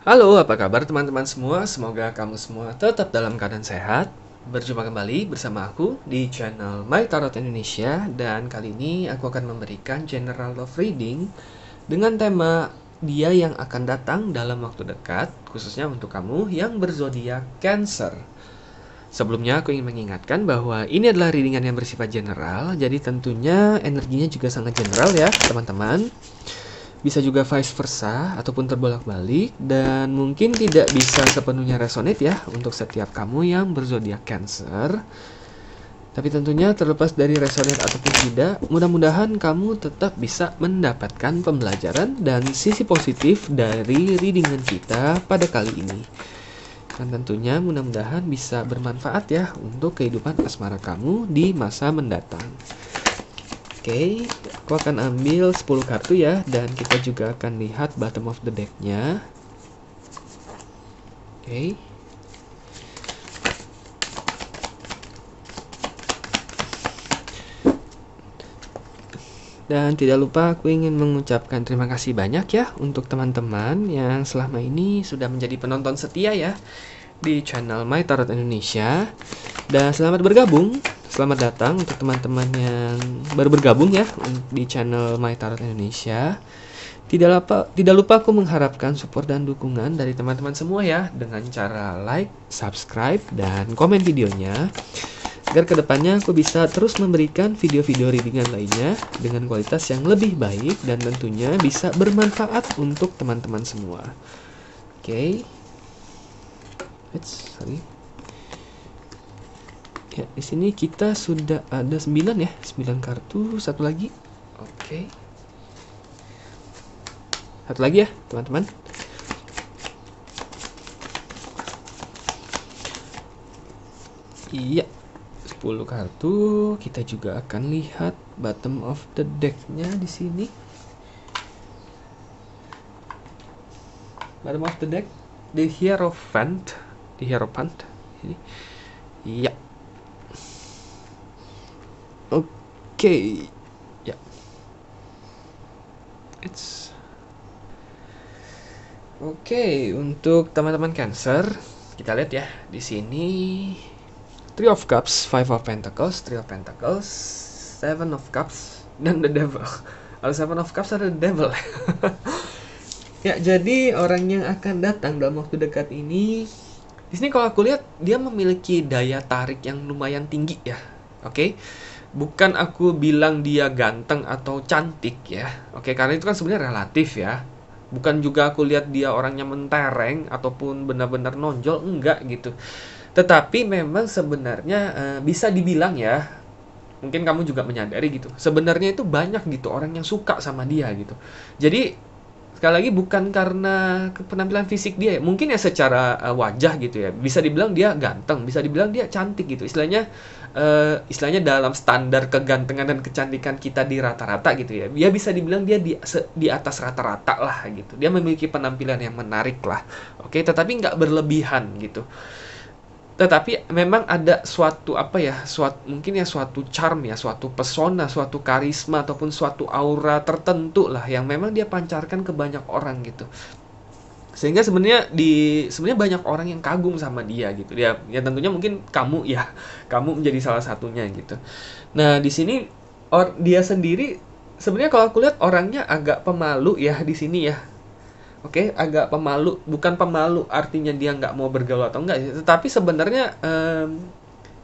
Halo, apa kabar teman-teman semua? Semoga kamu semua tetap dalam keadaan sehat. Berjumpa kembali bersama aku di channel My Tarot Indonesia, dan kali ini aku akan memberikan general love reading dengan tema dia yang akan datang dalam waktu dekat, khususnya untuk kamu yang berzodiak Cancer. Sebelumnya aku ingin mengingatkan bahwa ini adalah readingan yang bersifat general, jadi tentunya energinya juga sangat general ya teman-teman. Bisa juga vice versa ataupun terbolak-balik, dan mungkin tidak bisa sepenuhnya resonate ya untuk setiap kamu yang berzodiak Cancer. Tapi tentunya terlepas dari resonate ataupun tidak, mudah-mudahan kamu tetap bisa mendapatkan pembelajaran dan sisi positif dari readingan kita pada kali ini. Dan tentunya mudah-mudahan bisa bermanfaat ya untuk kehidupan asmara kamu di masa mendatang. Oke, aku akan ambil 10 kartu ya, dan kita juga akan lihat bottom of the deck-nya. Oke. Dan tidak lupa aku ingin mengucapkan terima kasih banyak ya untuk teman-teman yang selama ini sudah menjadi penonton setia ya di channel My Tarot Indonesia. Dan selamat bergabung, selamat datang untuk teman-teman yang baru bergabung ya di channel My Tarot Indonesia. Tidak lupa aku mengharapkan support dan dukungan dari teman-teman semua ya, dengan cara like, subscribe, dan komen videonya, agar kedepannya aku bisa terus memberikan video-video readingan lainnya dengan kualitas yang lebih baik dan tentunya bisa bermanfaat untuk teman-teman semua. Oke. Sorry. Ya, di sini kita sudah ada 9 ya, 9 kartu, satu lagi. Oke. Satu lagi ya, teman-teman. Iya. 10 kartu, kita juga akan lihat bottom of the deck-nya di sini. Bottom of the deck, the Hierophant, ini. Iya. Oke. Ya. Oke, untuk teman-teman Cancer, kita lihat ya di sini. Three of Cups, Five of Pentacles, Three of Pentacles, Seven of Cups, dan The Devil. Kalau Seven of Cups ada The Devil. Ya, jadi orang yang akan datang dalam waktu dekat ini, di sini kalau aku lihat dia memiliki daya tarik yang lumayan tinggi ya. Oke. Bukan aku bilang dia ganteng atau cantik ya. Oke, karena itu kan sebenarnya relatif ya. Bukan juga aku lihat dia orangnya mentereng ataupun benar-benar nonjol, enggak gitu. Tetapi memang sebenarnya bisa dibilang ya, mungkin kamu juga menyadari gitu, sebenarnya itu banyak gitu orang yang suka sama dia gitu. Jadi sekali lagi bukan karena penampilan fisik dia ya, mungkin ya secara wajah gitu ya, bisa dibilang dia ganteng, bisa dibilang dia cantik gitu, istilahnya dalam standar kegantengan dan kecantikan kita di rata-rata gitu ya, dia bisa dibilang dia di atas rata-rata lah gitu. Dia memiliki penampilan yang menarik lah, oke, tetapi nggak berlebihan gitu. Tetapi memang ada suatu mungkin ya suatu charm ya, suatu pesona, suatu karisma ataupun suatu aura tertentu lah yang memang dia pancarkan ke banyak orang gitu. Sehingga sebenarnya banyak orang yang kagum sama dia gitu. Ya tentunya mungkin kamu menjadi salah satunya gitu. Nah, di sini dia sendiri sebenarnya kalau aku lihat orangnya agak pemalu ya di sini ya. Oke, agak pemalu, bukan pemalu artinya dia nggak mau bergaul atau enggak, tetapi sebenarnya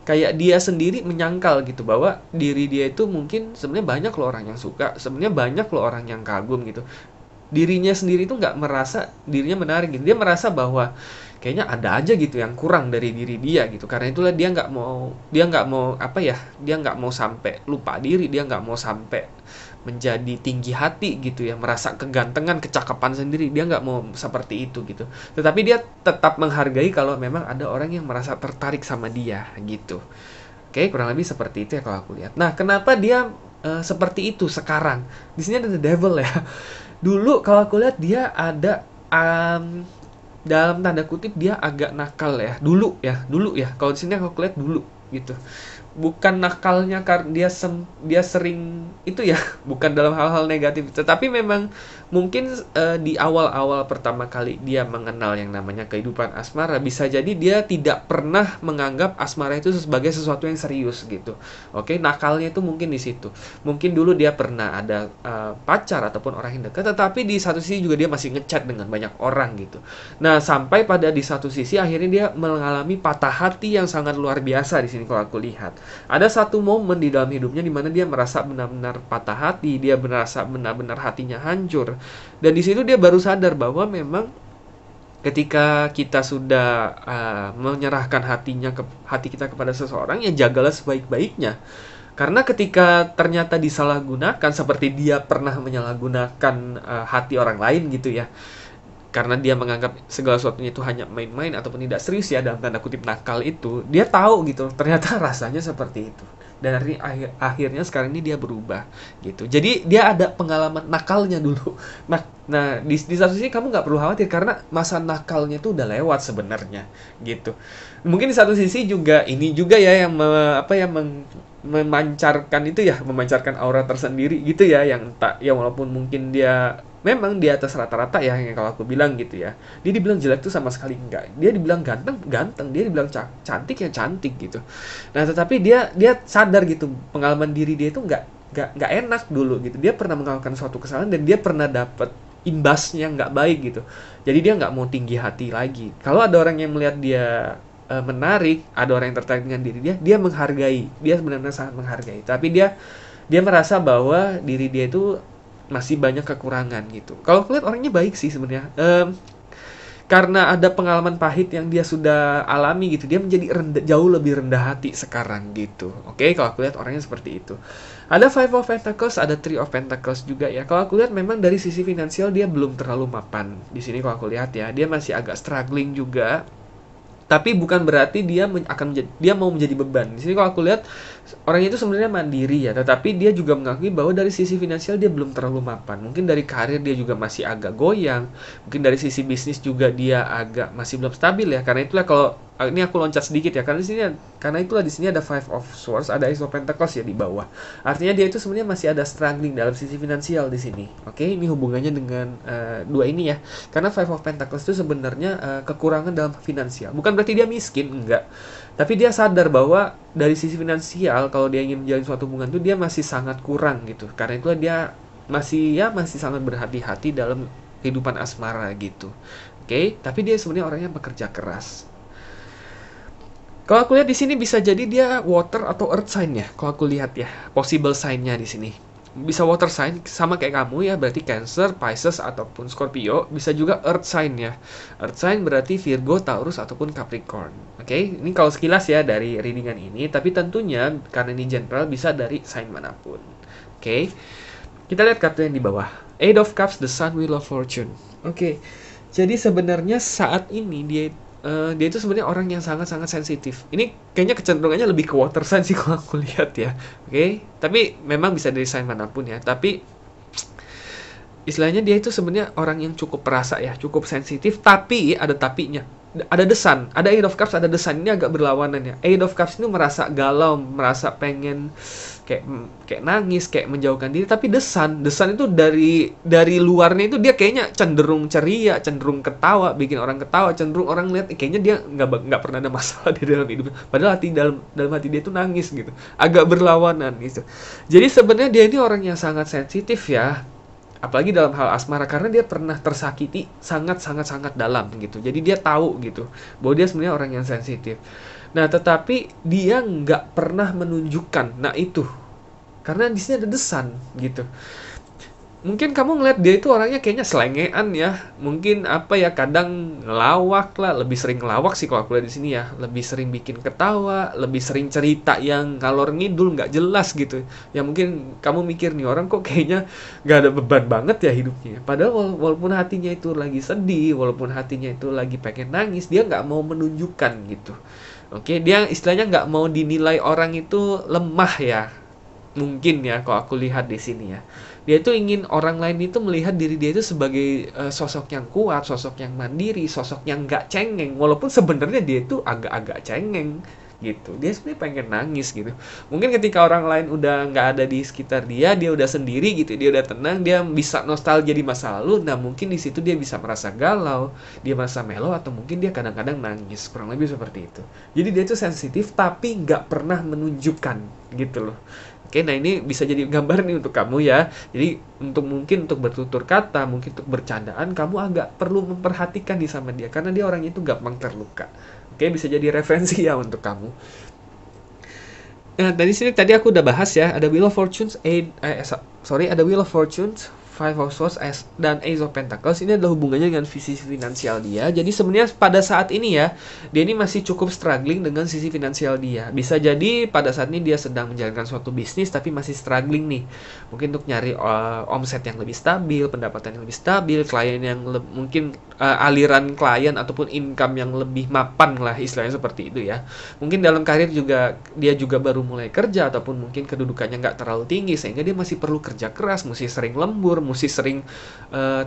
kayak dia sendiri menyangkal gitu bahwa diri dia itu mungkin sebenarnya banyak loh orang yang suka, sebenarnya banyak loh orang yang kagum gitu. Dirinya sendiri itu nggak merasa dirinya menarik gitu. Dia merasa bahwa kayaknya ada aja gitu yang kurang dari diri dia gitu. Karena itulah dia nggak mau sampai lupa diri, dia nggak mau sampai menjadi tinggi hati gitu ya, merasa kegantengan, kecakapan sendiri, dia nggak mau seperti itu gitu. Tetapi dia tetap menghargai kalau memang ada orang yang merasa tertarik sama dia gitu. Oke, kurang lebih seperti itu ya kalau aku lihat. Nah, kenapa dia seperti itu sekarang? Di sini ada The Devil ya. Dulu kalau aku lihat dia ada dalam tanda kutip dia agak nakal ya. Dulu ya. Kalau di sini aku lihat dulu gitu. Bukan nakalnya karena dia sering itu ya, bukan dalam hal-hal negatif, tetapi memang mungkin di awal-awal pertama kali dia mengenal yang namanya kehidupan asmara, bisa jadi dia tidak pernah menganggap asmara itu sebagai sesuatu yang serius gitu. Oke, nakalnya itu mungkin di situ. Mungkin dulu dia pernah ada pacar ataupun orang yang dekat, tetapi di satu sisi juga dia masih ngechat dengan banyak orang gitu. Nah, sampai pada di satu sisi akhirnya dia mengalami patah hati yang sangat luar biasa di sini kalau aku lihat. Ada satu momen di dalam hidupnya di mana dia merasa benar-benar patah hati, dia merasa benar-benar hatinya hancur. Dan di situ dia baru sadar bahwa memang ketika kita sudah menyerahkan hati kita kepada seseorang, ya jagalah sebaik-baiknya. Karena ketika ternyata disalahgunakan, seperti dia pernah menyalahgunakan hati orang lain gitu ya, karena dia menganggap segala sesuatunya itu hanya main-main ataupun tidak serius ya, dalam tanda kutip nakal itu, dia tahu gitu ternyata rasanya seperti itu. Dan akhirnya sekarang ini dia berubah gitu. Jadi dia ada pengalaman nakalnya dulu. Nah di satu sisi kamu nggak perlu khawatir karena masa nakalnya itu udah lewat sebenarnya gitu. Mungkin di satu sisi juga ini juga ya yang memancarkan itu ya, memancarkan aura tersendiri gitu ya, yang tak ya, walaupun mungkin dia memang di atas rata-rata ya, yang kalau aku bilang gitu ya. Dia dibilang jelek tuh sama sekali enggak. Dia dibilang ganteng, dia dibilang cantik ya cantik gitu. Nah, tetapi dia sadar gitu, pengalaman diri dia itu enggak enak dulu gitu. Dia pernah melakukan suatu kesalahan dan dia pernah dapat imbasnya nggak baik gitu. Jadi dia nggak mau tinggi hati lagi. Kalau ada orang yang melihat dia menarik, ada orang yang tertarik dengan diri dia menghargai, dia benar-benar sangat menghargai. Tapi dia merasa bahwa diri dia itu masih banyak kekurangan gitu. Kalau aku lihat orangnya baik sih sebenarnya. Karena ada pengalaman pahit yang dia sudah alami gitu, dia menjadi jauh lebih rendah hati sekarang gitu. Oke, kalau aku lihat orangnya seperti itu. Ada Five of Pentacles, ada Three of Pentacles juga ya. Kalau aku lihat memang dari sisi finansial dia belum terlalu mapan. Di sini kalau aku lihat ya, dia masih agak struggling juga. Tapi bukan berarti dia mau menjadi beban. Di sini kalau aku lihat orang itu sebenarnya mandiri ya, tetapi dia juga mengakui bahwa dari sisi finansial dia belum terlalu mapan. Mungkin dari karir dia juga masih agak goyang. Mungkin dari sisi bisnis juga dia agak masih belum stabil ya. Karena itulah kalau ini aku loncat sedikit ya, karena itulah di sini ada Five of Swords, ada Ace of Pentacles ya di bawah. Artinya dia itu sebenarnya masih ada struggling dalam sisi finansial di sini. Oke, ini hubungannya dengan dua ini ya. Karena Five of Pentacles itu sebenarnya kekurangan dalam finansial. Bukan berarti dia miskin, enggak. Tapi dia sadar bahwa dari sisi finansial kalau dia ingin menjalin suatu hubungan itu dia masih sangat kurang gitu. Karena itulah dia masih sangat berhati-hati dalam kehidupan asmara gitu. Oke, tapi dia sebenarnya orangnya bekerja keras. Kalau aku lihat di sini bisa jadi dia water atau earth sign ya. Kalau aku lihat ya, possible sign-nya di sini. Bisa water sign sama kayak kamu ya, berarti Cancer, Pisces ataupun Scorpio. Bisa juga earth sign ya. Earth sign berarti Virgo, Taurus ataupun Capricorn. Oke, ini kalau sekilas ya dari readingan ini, tapi tentunya karena ini general bisa dari sign manapun. Oke. Kita lihat kartu yang di bawah. Eight of Cups, the Sun, Wheel of Fortune. Oke. Jadi sebenarnya saat ini dia itu sebenarnya orang yang sangat-sangat sensitif. Ini kayaknya kecenderungannya lebih ke water sign sih kalau aku lihat ya. Oke, tapi memang bisa dari sign manapun ya. Tapi istilahnya dia itu sebenarnya orang yang cukup perasa ya, cukup sensitif. Tapi ada tapinya. Ada The Sun, ada Eight of Cups, ada The Sun. Ini agak berlawanan ya. Eight of Cups itu merasa galau, merasa pengen kayak nangis, kayak menjauhkan diri. Tapi The Sun itu dari luarnya itu dia kayaknya cenderung ceria, cenderung ketawa, bikin orang ketawa, cenderung orang lihat kayaknya dia nggak pernah ada masalah di dalam hidupnya. Padahal dalam hati dia itu nangis gitu, agak berlawanan gitu. Jadi sebenarnya dia ini orang yang sangat sensitif ya. Apalagi dalam hal asmara, karena dia pernah tersakiti sangat dalam gitu. Jadi dia tahu gitu bahwa dia sebenarnya orang yang sensitif. Nah, tetapi dia nggak pernah menunjukkan. Nah, itu karena di sini ada The Sun gitu. Mungkin kamu ngeliat dia itu orangnya kayaknya selengean ya. Mungkin kadang ngelawak lah, lebih sering ngelawak sih kalau aku lihat di sini ya. Lebih sering bikin ketawa, lebih sering cerita yang ngalor ngidul nggak jelas gitu. Ya mungkin kamu mikir nih orang kok kayaknya nggak ada beban banget ya hidupnya. Padahal walaupun hatinya itu lagi sedih, walaupun hatinya itu lagi pengen nangis, dia nggak mau menunjukkan gitu. Oke, dia istilahnya nggak mau dinilai orang itu lemah ya. Mungkin ya kalau aku lihat di sini ya. Dia itu ingin orang lain itu melihat diri dia itu sebagai sosok yang kuat, sosok yang mandiri, sosok yang nggak cengeng. Walaupun sebenarnya dia itu agak-agak cengeng gitu. Dia sebenarnya pengen nangis gitu. Mungkin ketika orang lain udah nggak ada di sekitar dia, dia udah sendiri gitu, dia udah tenang, dia bisa nostalgia di masa lalu. Nah mungkin di situ dia bisa merasa galau, dia merasa mellow, atau mungkin dia kadang-kadang nangis, kurang lebih seperti itu. Jadi dia tuh sensitif tapi nggak pernah menunjukkan gitu loh. Oke, nah ini bisa jadi gambar nih untuk kamu ya. Jadi mungkin untuk bertutur kata, mungkin untuk bercandaan, kamu agak perlu memperhatikan nih sama dia karena dia orang itu gampang terluka. Oke, bisa jadi referensi ya untuk kamu. Nah, tadi aku udah bahas ya, ada Wheel of Fortune, ada Wheel of Fortune, Five of Swords dan Ace of Pentacles. Ini adalah hubungannya dengan sisi finansial dia. Jadi sebenarnya pada saat ini ya, dia ini masih cukup struggling dengan sisi finansial dia. Bisa jadi pada saat ini dia sedang menjalankan suatu bisnis tapi masih struggling nih. Mungkin untuk nyari omset yang lebih stabil, pendapatan yang lebih stabil, klien yang mungkin aliran klien ataupun income yang lebih mapan lah, istilahnya seperti itu ya. Mungkin dalam karir juga dia juga baru mulai kerja ataupun mungkin kedudukannya nggak terlalu tinggi sehingga dia masih perlu kerja keras, mesti sering lembur, mesti sering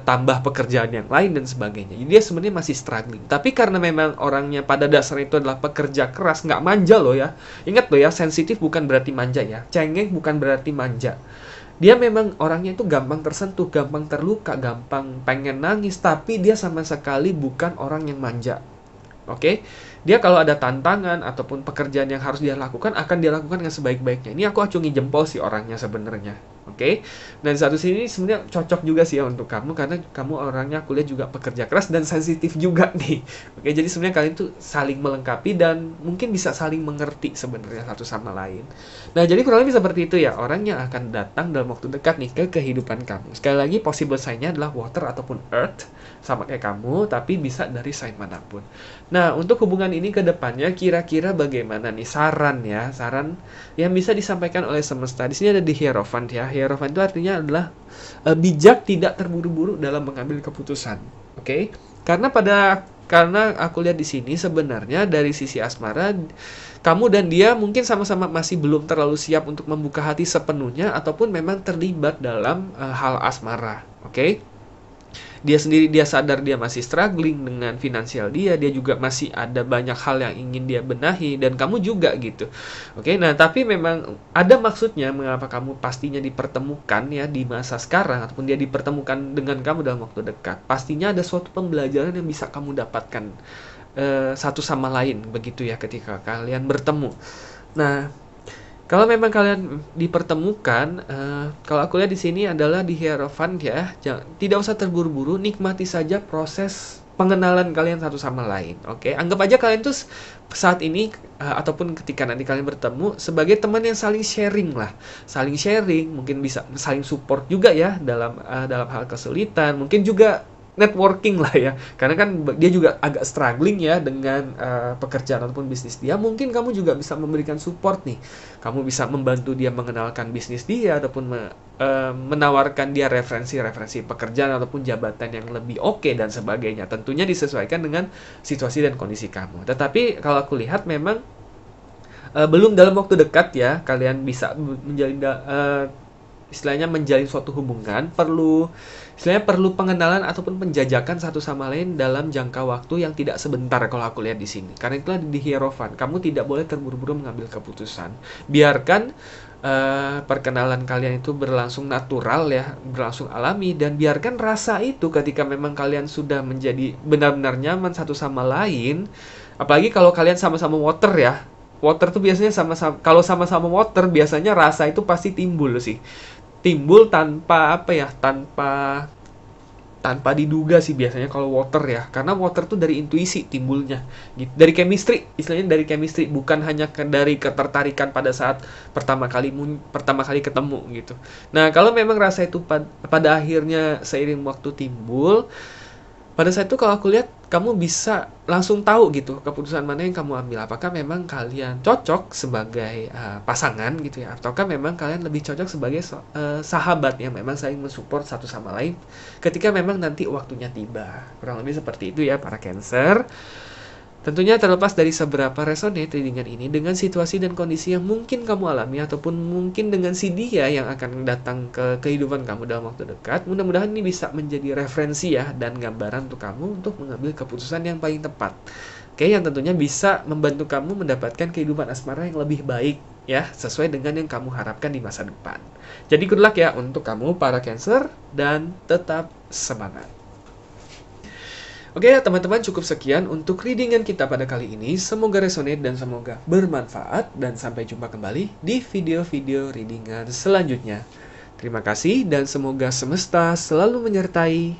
tambah pekerjaan yang lain dan sebagainya. Jadi dia sebenarnya masih struggling. Tapi karena memang orangnya pada dasarnya itu adalah pekerja keras, nggak manja loh ya. Ingat loh ya, sensitif bukan berarti manja ya. Cengeng bukan berarti manja. Dia memang orangnya itu gampang tersentuh, gampang terluka, gampang pengen nangis, tapi dia sama sekali bukan orang yang manja. Oke, dia kalau ada tantangan ataupun pekerjaan yang harus dia lakukan akan dia lakukan dengan sebaik-baiknya. Ini aku acungi jempol sih orangnya sebenarnya. Oke, dan satu sini sebenarnya cocok juga sih ya untuk kamu karena kamu orangnya aku lihat juga pekerja keras dan sensitif juga nih. Oke, jadi sebenarnya kalian tuh saling melengkapi dan mungkin bisa saling mengerti sebenarnya satu sama lain. Nah, jadi kurang lebih seperti itu ya, orang yang akan datang dalam waktu dekat nih ke kehidupan kamu. Sekali lagi, possible sign-nya adalah water ataupun earth, sama kayak kamu, tapi bisa dari sign manapun. Nah, untuk hubungan ini ke depannya, kira-kira bagaimana nih saran ya, saran yang bisa disampaikan oleh semesta. Di sini ada di Hierophant ya. Hierophant itu artinya adalah bijak, tidak terburu-buru dalam mengambil keputusan. Oke? Karena aku lihat di sini sebenarnya dari sisi asmara, kamu dan dia mungkin sama-sama masih belum terlalu siap untuk membuka hati sepenuhnya ataupun memang terlibat dalam hal asmara. Oke? Dia sendiri dia sadar dia masih struggling dengan finansial dia juga masih ada banyak hal yang ingin dia benahi dan kamu juga gitu. Oke, nah tapi memang ada maksudnya mengapa kamu pastinya dipertemukan ya di masa sekarang ataupun dia dipertemukan dengan kamu dalam waktu dekat. Pastinya ada suatu pembelajaran yang bisa kamu dapatkan satu sama lain begitu ya ketika kalian bertemu. Nah, kalau memang kalian dipertemukan, kalau aku lihat di sini adalah di Hierophant ya, tidak usah terburu-buru, nikmati saja proses pengenalan kalian satu sama lain. Oke, anggap aja kalian tuh saat ini ataupun ketika nanti kalian bertemu sebagai teman yang saling sharing lah, saling sharing, mungkin bisa saling support juga ya dalam hal kesulitan, mungkin juga networking lah ya, karena kan dia juga agak struggling ya dengan pekerjaan ataupun bisnis dia. Mungkin kamu juga bisa memberikan support nih, kamu bisa membantu dia mengenalkan bisnis dia ataupun menawarkan dia referensi pekerjaan ataupun jabatan yang lebih oke dan sebagainya. Tentunya disesuaikan dengan situasi dan kondisi kamu. Tetapi kalau aku lihat memang belum dalam waktu dekat ya kalian bisa menjalin istilahnya menjalin suatu hubungan, perlu pengenalan ataupun penjajakan satu sama lain dalam jangka waktu yang tidak sebentar kalau aku lihat di sini. Karena itulah di Hierophant, kamu tidak boleh terburu-buru mengambil keputusan. Biarkan perkenalan kalian itu berlangsung natural ya, berlangsung alami, dan biarkan rasa itu ketika memang kalian sudah menjadi benar-benar nyaman satu sama lain. Apalagi kalau kalian sama-sama water ya. Water tuh biasanya kalau sama-sama water biasanya rasa itu pasti timbul sih. Timbul tanpa tanpa diduga sih biasanya kalau water ya, karena water tuh dari intuisi timbulnya gitu. Dari chemistry, istilahnya dari chemistry, bukan hanya dari ketertarikan pada saat pertama kali ketemu gitu. Nah, kalau memang rasa itu pada akhirnya seiring waktu timbul, pada saat itu kalau aku lihat kamu bisa langsung tahu gitu keputusan mana yang kamu ambil. Apakah memang kalian cocok sebagai pasangan gitu ya, ataukah memang kalian lebih cocok sebagai sahabat yang memang saling mensupport satu sama lain ketika memang nanti waktunya tiba. Kurang lebih seperti itu ya para Cancer. Tentunya terlepas dari seberapa resonate readingan ini dengan situasi dan kondisi yang mungkin kamu alami ataupun mungkin dengan si dia yang akan datang ke kehidupan kamu dalam waktu dekat, mudah-mudahan ini bisa menjadi referensi ya dan gambaran untuk kamu untuk mengambil keputusan yang paling tepat. Oke, yang tentunya bisa membantu kamu mendapatkan kehidupan asmara yang lebih baik ya, sesuai dengan yang kamu harapkan di masa depan. Jadi good luck ya untuk kamu para Cancer dan tetap semangat. Oke ya teman-teman, cukup sekian untuk readingan kita pada kali ini. Semoga resonate dan semoga bermanfaat. Dan sampai jumpa kembali di video-video readingan selanjutnya. Terima kasih dan semoga semesta selalu menyertai